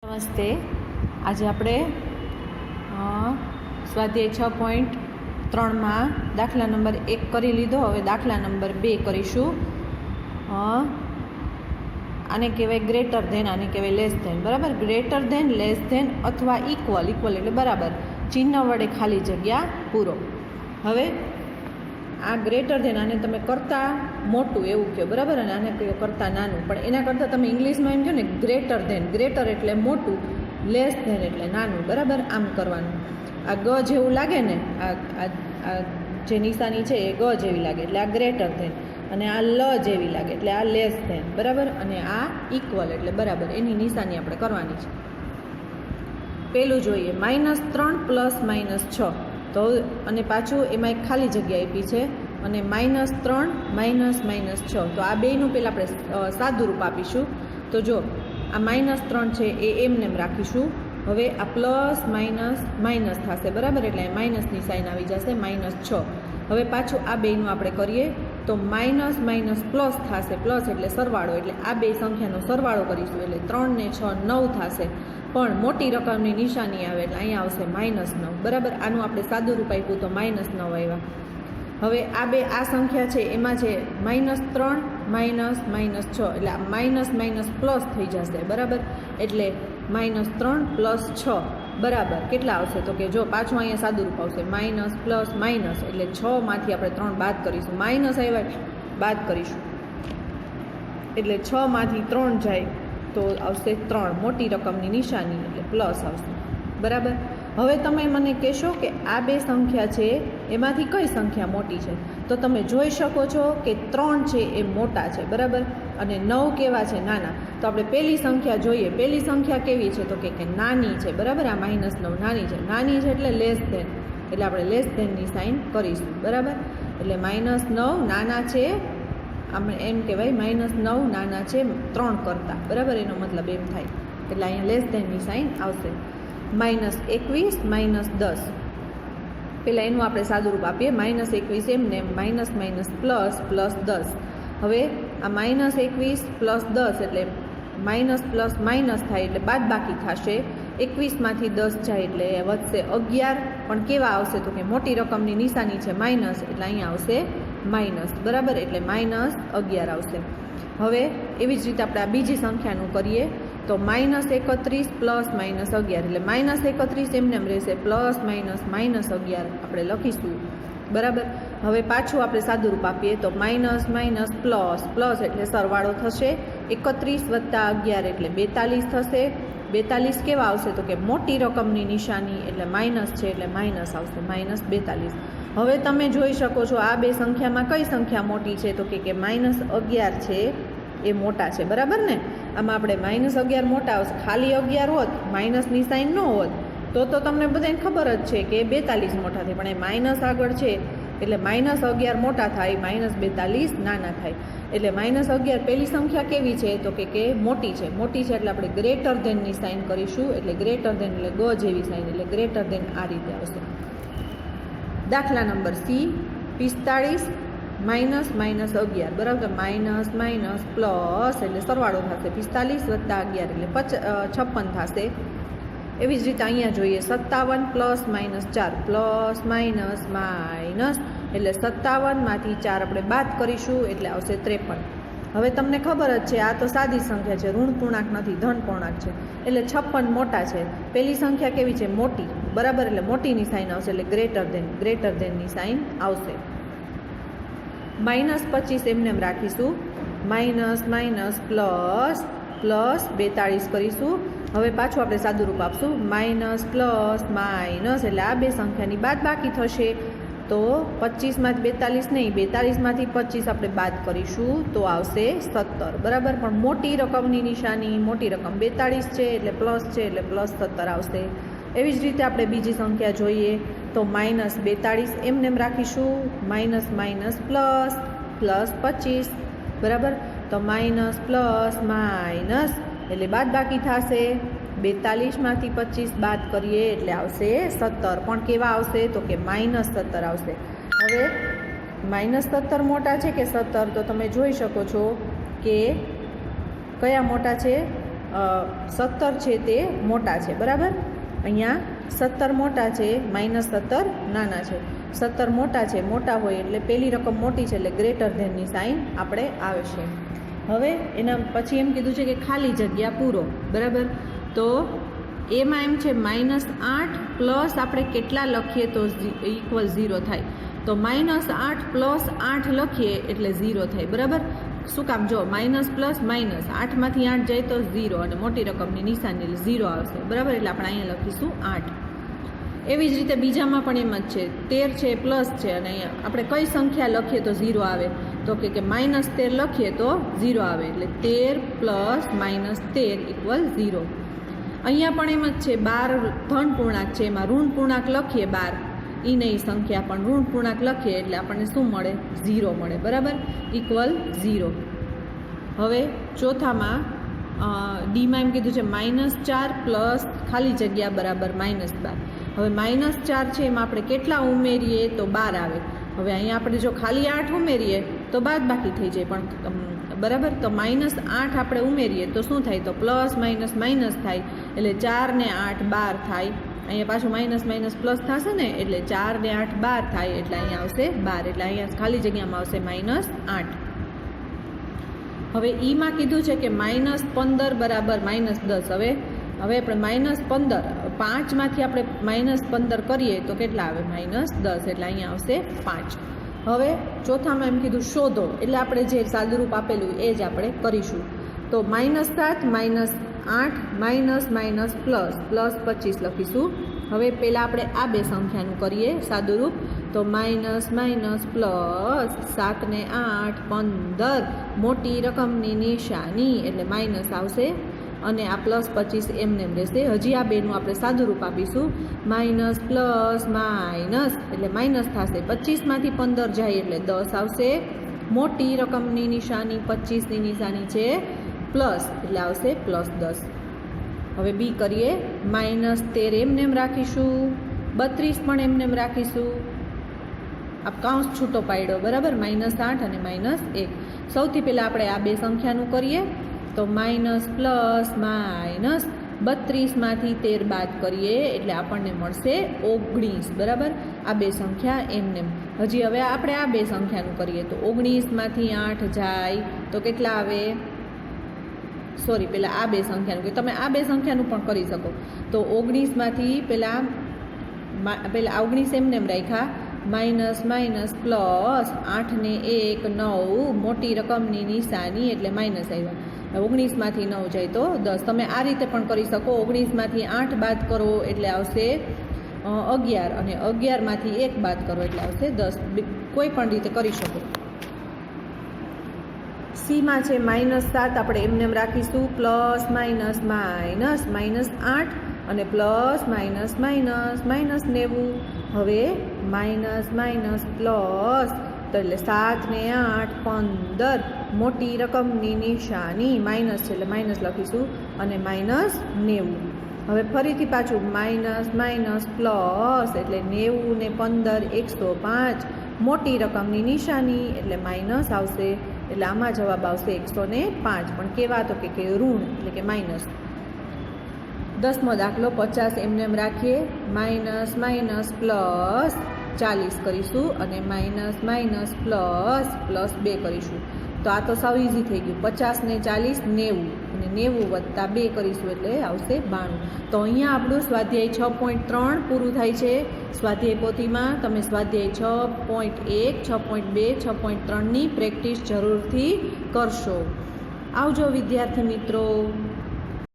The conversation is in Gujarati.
નમસ્તે. આજે આપણે સ્વાધ્યાય 6.3માં દાખલા નંબર 1 કરી લીધો. હવે દાખલા નંબર 2 કરીશું. આને કહેવાય ગ્રેટર ધેન, આને કહેવાય લેસ ધેન. બરાબર, ગ્રેટર ધેન, લેસ ધેન અથવા ઇક્વલ. ઇક્વલ એટલે બરાબર, ચિહ્ન વડે ખાલી જગ્યા પૂરો. હવે આ ગ્રેટર ધેન, આને તમે કરતાં મોટું એવું કહો, બરાબર, અને આને કહો કરતાં નાનું. પણ એના કરતાં તમે ઇંગ્લિશમાં એમ કહો ને ગ્રેટર ધેન. ગ્રેટર એટલે મોટું, લેસ ધેન એટલે નાનું. બરાબર, આમ કરવાનું. આ ગ જેવું લાગે ને, આ જે નિશાની છે એ ગ જેવી લાગે એટલે આ ગ્રેટર ધેન, અને આ લ જેવી લાગે એટલે આ લેસ ધેન. બરાબર, અને આ ઇક્વલ એટલે બરાબર. એની નિશાની આપણે કરવાની છે. પેલું જોઈએ, -3 + -6. તો અને પાછું એમાં એક ખાલી જગ્યા આપી છે, અને -3 - -6. તો આ બેયનું પહેલાં આપણે સાદું રૂપ આપીશું. તો જો આ -3 છે એ એમને રાખીશું. હવે આ પ્લસ માઇનસ થશે, બરાબર, એટલે માઇનસની સાઇન આવી જશે, -6. હવે પાછું આ બેયનું આપણે કરીએ તો માઇનસ પ્લસ થશે, પ્લસ એટલે સરવાળો, એટલે આ બે સંખ્યાનો સરવાળો કરીશું એટલે 3 ને 6 9 થશે. પણ મોટી રકમની નિશાની આવે એટલે અહીંયા આવશે -9. બરાબર, આનું આપણે સાદું રૂપ આપ્યું તો -9 આવ્યા. હવે આ બે આ સંખ્યા છે એમાં છે -3 -6, એટલે આ માઇનસ પ્લસ થઈ જશે. બરાબર, એટલે -3 + 6 બરાબર કેટલા આવશે? તો કે જો પાછું અહીંયા સાદું રૂપ આવશે, માઇનસ પ્લસ માઇનસ, એટલે 6માંથી આપણે 3 બાદ કરીશું. માઇનસ આવ્યા બાદ કરીશું એટલે 6માંથી 3 જાય તો આવશે 3, મોટી રકમની નિશાની એટલે પ્લસ આવશે. બરાબર, હવે તમે મને કહેશો કે આ બે સંખ્યા છે એમાંથી કઈ સંખ્યા મોટી છે? તો તમે જોઈ શકો છો કે 3 છે એ મોટા છે, બરાબર, અને 9 કેવા છે? નાના. તો આપણે પહેલી સંખ્યા જોઈએ. પહેલી સંખ્યા કેવી છે? તો કે નાની છે. બરાબર, આ -9 નાની છે. નાની છે એટલે લેસ ધેન, એટલે આપણે લેસ ધેનની સાઇન કરીશું. બરાબર, એટલે -9 નાના છે, આપણે એમ કહેવાય -9 નાના છે 3 કરતાં. બરાબર, એનો મતલબ એમ થાય. એટલે અહીંયા લેસ ધેનની સાઇન આવશે. -21 - 10. પહેલાં એનું આપણે સાદું રૂપ આપીએ. -21 એમને માઇનસ પ્લસ +10. હવે આ -21 + 10 એટલે માઇનસ પ્લસ માઇનસ થાય એટલે બાદ બાકી થશે. 21માંથી 10 જાય એટલે વધશે 11. પણ કેવા આવશે? તો કે મોટી રકમની નિશાની છે માઇનસ, એટલે અહીંયા આવશે માઇનસ. બરાબર, એટલે -11 આવશે. હવે એવી જ રીતે આપણે આ બીજી સંખ્યાનું કરીએ તો -31 + -11, એટલે -31 એમને એમ રહેશે, પ્લસ માઇનસ -11 આપણે લખીશું. બરાબર, હવે પાછું આપણે સાદું રૂપ આપીએ તો માઇનસ પ્લસ એટલે સરવાળો થશે. 31 + 11 એટલે 42 થશે. 42 કેવા આવશે? તો કે મોટી રકમની નિશાની એટલે માઇનસ છે એટલે માઇનસ આવશે, -42. હવે તમે જોઈ શકો છો આ બે સંખ્યામાં કઈ સંખ્યા મોટી છે? તો કે -11 છે એ મોટા છે. બરાબર ને, આમાં આપણે -11 મોટા આવશે. ખાલી 11 હોત, માઇનસની સાઇન ન હોત તો તમને બધાને ખબર જ છે કે 42 મોટા થાય. પણ એ માઇનસ આગળ છે એટલે -11 મોટા થાય, -42 નાના થાય. એટલે -11 પહેલી સંખ્યા કેવી છે? તો કે મોટી છે. મોટી છે એટલે આપણે ગ્રેટર ધેનની સાઇન કરીશું. એટલે ગ્રેટર ધેન એટલે ગ જેવી સાઇન, એટલે ગ્રેટર ધેન આ રીતે આવશે. દાખલા નંબર C, 45 - -11. બરાબર, માઇનસ પ્લસ એટલે સરવાળો થશે, 45 + 11 એટલે 56 થશે. એવી જ રીતે અહીંયા જોઈએ 57 + -4 પ્લસ માઇનસ એટલે 57માંથી 4 આપણે બાદ કરીશું એટલે આવશે 53. હવે તમને ખબર જ છે આ તો સાદી સંખ્યા છે, ઋણ પૂર્ણાંક નથી, ધન પૂર્ણાંક છે. એટલે 56 મોટા છે. પહેલી સંખ્યા કેવી છે? મોટી. બરાબર, એટલે મોટીની સાઇન આવશે, એટલે ગ્રેટર ધેનની સાઇન આવશે. -25 એમને એમ રાખીશું, માઇનસ પ્લસ 42 કરીશું. હવે પાછું આપણે સાદું રૂપ આપશું, માઇનસ પ્લસ માઇનસ, એટલે આ બે સંખ્યાની બાદ બાકી થશે. તો 25માંથી 42 નહીં, 42માંથી 25 આપણે બાદ કરીશું તો આવશે 17. બરાબર, પણ મોટી રકમની નિશાની, મોટી રકમ 42 છે એટલે પ્લસ છે એટલે +17 આવશે. એવી જ રીતે આપણે બીજી સંખ્યા જોઈએ તો -42 એમને એમ રાખીશું, માઇનસ પ્લસ 25. બરાબર, તો માઇનસ પ્લસ માઇનસ એટલે બાદ બાકી થશે. 42માંથી 25 બાદ કરીએ એટલે આવશે 17. પણ કેવા આવશે? તો કે -17 આવશે. હવે -17 મોટા છે કે 17? તો તમે જોઈ શકો છો કે કયા મોટા છે? 17 છે તે મોટા છે, બરાબર. અહીંયા 17 મોટા છે, -17 નાના છે. 17 મોટા છે, મોટા હોય એટલે પહેલી રકમ મોટી છે એટલે ગ્રેટર ધેનની સાઇન આપણે આવશે. હવે એના પછી એમ કીધું છે કે ખાલી જગ્યા પૂરો, બરાબર. તો એમાં એમ છે -8 પ્લસ આપણે કેટલા લખીએ તો ઇક્વલ 0 થાય. તો -8 પ્લસ 8 લખીએ એટલે 0 થાય, બરાબર. શું કામ? જો માઇનસ પ્લસ માઇનસ, 8માંથી 8 જાય તો 0 અને મોટી રકમની નિશાની 0 આવશે, બરાબર. એટલે આપણે અહીંયા લખીશું 8. એવી જ રીતે બીજામાં પણ એમ જ છે, 13 છે પ્લસ છે અને અહીંયા આપણે કઈ સંખ્યા લખીએ તો 0 આવે? તો કે -13 લખીએ તો 0 આવે, એટલે 13 પ્લસ -13 ઇક્વલ 0. અહીંયા પણ એમ જ છે, 12 ધન પૂર્ણાંક છે, એમાં ઋણ પૂર્ણાંક લખીએ 12, એ નહીં સંખ્યા પણ ઋણ પૂર્ણાંક લખીએ એટલે આપણને શું મળે? 0 મળે, બરાબર. ઇક્વલ 0. હવે ચોથામાં ડીમાં એમ કીધું છે -4 પ્લસ ખાલી જગ્યા બરાબર -12. હવે -4 છે એમાં આપણે કેટલા ઉમેરીએ તો 12 આવે. હવે અહીંયા આપણે જો ખાલી 8 ઉમેરીએ તો બાદબાકી થઈ જાય, પણ બરાબર. તો -8 આપણે ઉમેરીએ તો શું થાય? તો પ્લસ માઇનસ માઇનસ થાય, એટલે 4 ને 8 12 થાય. અહીંયા પાછું માઇનસ માઇનસ પ્લસ થશે ને, એટલે 4 ને 8 12 થાય, એટલે અહીંયા આવશે 12. એટલે અહીંયા ખાલી જગ્યામાં આવશે -8. હવે ઈમાં કીધું છે કે -15 બરાબર -10. હવે આપણે -15, 5માંથી આપણે -15 કરીએ તો કેટલા આવે? -10. એટલે અહીંયા આવશે 5. હવે ચોથામાં એમ કીધું શોધો, એટલે આપણે જે સાદુરૂપ આપેલું એ જ આપણે કરીશું. તો -7 -8 માઇનસ પ્લસ 25 લખીશું. હવે પહેલાં આપણે આ બે સંખ્યાનું કરીએ સાદુરૂપ. તો માઇનસ પ્લસ 7 ને 8 15, મોટી રકમની નિશાની એટલે માઇનસ આવશે અને આ પ્લસ 25 એમને એમ રહેશે. હજી આ બેનું આપણે સાદુરૂપ આપીશું. માઇનસ પ્લસ માઇનસ એટલે માઇનસ થશે, 25માંથી 15 જાય એટલે 10 આવશે. મોટી રકમની નિશાની 25ની નિશાની છે પ્લસ એટલે આવશે +10. હવે બી કરીએ. -13 એમને એમ રાખીશું, 32 પણ એમને એમ રાખીશું. આ કાઉન્સ છૂટો પાડ્યો, બરાબર. -8 અને -1. સૌથી પહેલાં આપણે આ બે સંખ્યાનું કરીએ. તો માઇનસ પ્લસ માઇનસ 32માંથી 13 બાદ કરીએ એટલે આપણને મળશે 19, બરાબર. આ બે સંખ્યા એમને એમ. હજી હવે આપણે આ બે સંખ્યાનું કરીએ. તો 19માંથી 8 જાય તો કેટલા આવે? સોરી, પહેલાં આ બે સંખ્યાનું કે તમે આ બે સંખ્યાનું પણ કરી શકો. તો 19માંથી પહેલાં 19 એમને એમ રાખ્યા, માઇનસ પ્લસ 8 ને 1 9, મોટી રકમની નિશાની એટલે માઇનસ આવ્યા. 19માંથી 9 જાય તો 10. તમે આ રીતે પણ કરી શકો. 19માંથી 8 બાદ કરો એટલે આવશે 11 અને 11માંથી 1 બાદ કરો એટલે આવશે 10. કોઈ પણ રીતે કરી શકો. સીમાં છે -7 આપણે એમને એમ રાખીશું, પ્લસ માઇનસ -8 અને પ્લસ માઇનસ -90. હવે માઇનસ પ્લસ તો એટલે 7 ને 8 15, મોટી રકમની નિશાની માઇનસ છે એટલે માઇનસ લખીશું અને -90. હવે ફરીથી પાછું માઇનસ પ્લસ એટલે 90 ને 15 105, મોટી રકમની નિશાની એટલે માઇનસ આવશે. એટલે આમાં જવાબ આવશે 105. પણ કેવા? તો કે ઋણ એટલે કે માઇનસ. 10મો દાખલો 50 એમને એમ રાખીએ. માઇનસ પ્લસ 40 કરીશું અને માઇનસ પ્લસ 2 કરીશું. તો આ તો સાવ ઇઝી થઈ ગયું. 50 ને 40 90 અને 90 વત્તા 2 કરીશું એટલે આવશે 92. તો અહીંયા આપણું સ્વાધ્યાય 6.3 પૂરું થાય છે. સ્વાધ્યાય પોથીમાં તમે સ્વાધ્યાય 6.1, 6.2, 6.3ની પ્રેક્ટિસ જરૂરથી કરશો. આવજો વિદ્યાર્થી મિત્રો.